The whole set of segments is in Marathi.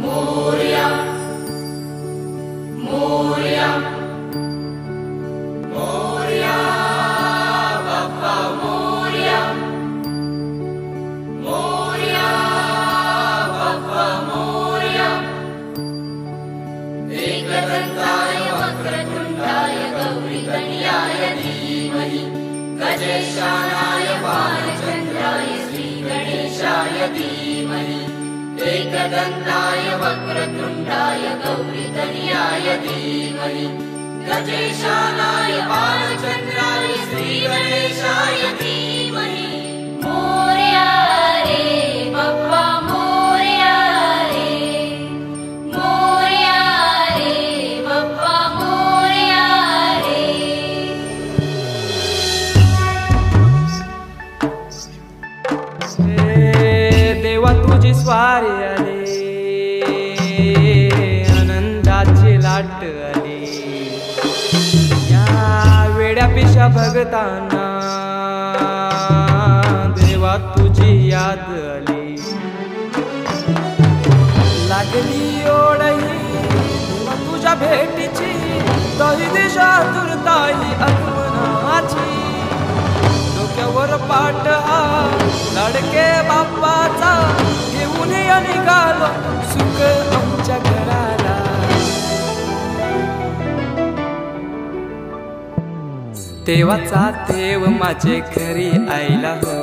मोरया मोरया मोरया बाप्पा मोरया मोरया बाप्पा मोरया एकदंताय वक्रतुंडाय गौरीतनयाय धीमहि गजेशानाय बालचंद्राय श्रीगणेशाय धीमहि एकदंताय वक्रतुंडाय गौरीतनयाय धीमहि गजेशानाय बालचंद्राय श्रीगणेशाय धीमहि। मोरया रे बाप्पा मोरया रे मोरया रे बाप्पा मोरया रे। देवा तुझी स्वारी आली, आनंदाची लाट आली, या वेड्या पिशा भगतांना देवा तुझी याद आली। लागली ओढही तुझ्या भेटीची, दही दिशा दुर्ताई आगमनाची, डोक्यावर पाट हा लाडके बाप्पाचा, घेऊन या निघालो सुख आमच्या घराला। देवाचा देव माझे घरी आयला हो,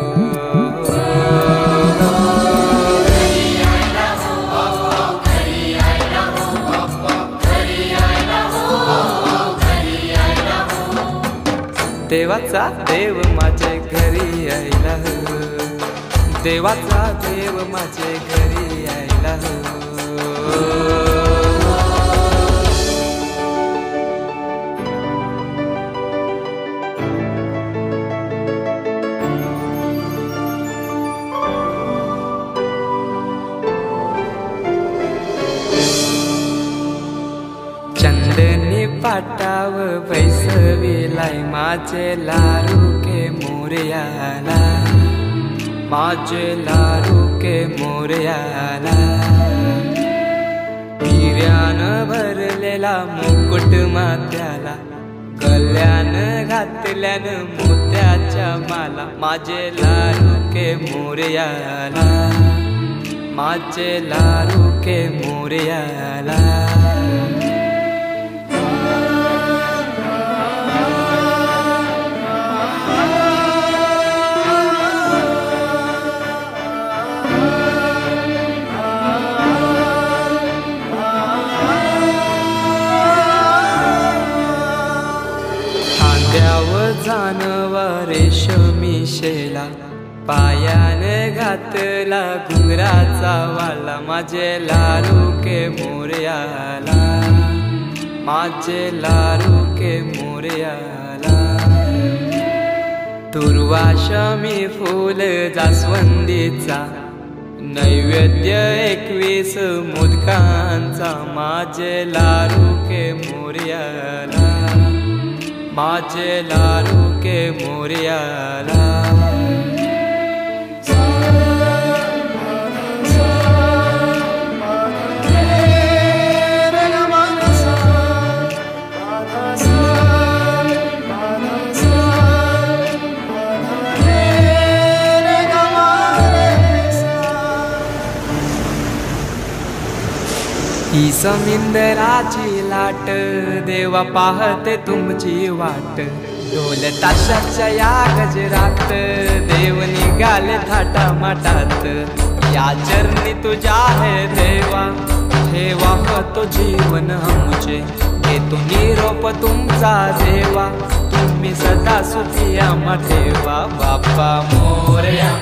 देवाचा देव माझे घरी आयला हो, देवाचा देव माझे घरी आयला हो। चंदनी पाटाव बैसविलाय माझे लारू के मोरयाला, माझे लारू के मोरयाला। हिऱ्यान भरलेला मुकुट माथ्याला, गल्यान घातल्यान मोत्याच्या माला, माझे लारू के मोरयाला, माझे लारू के मोरयाला। जानवा रेशमी शेला, पायान घातला घुंगराचा वाला, माझे लारू के मोरयाला, माझे लारू के मोरयाला। दुर्वाशमी फूल जास्वंदीचा, नैवेद्य 21 मोदकांचा, माझे लारू के मोरयाला, माझे लारू के मोरयाला। ही समिंदराची लाट, देवा पाहते तुमची वाट, ढोल ताशाच्या या गजरात, देव निघाले थाटा माटात। या चरणी तुझ्या है देवा, ठेवा तो जीवन आमचे, घेतो निरोप तुमचा देवा, तुम्ही सदा सुखी आम्हा ठेवा। बाप्पा मोरया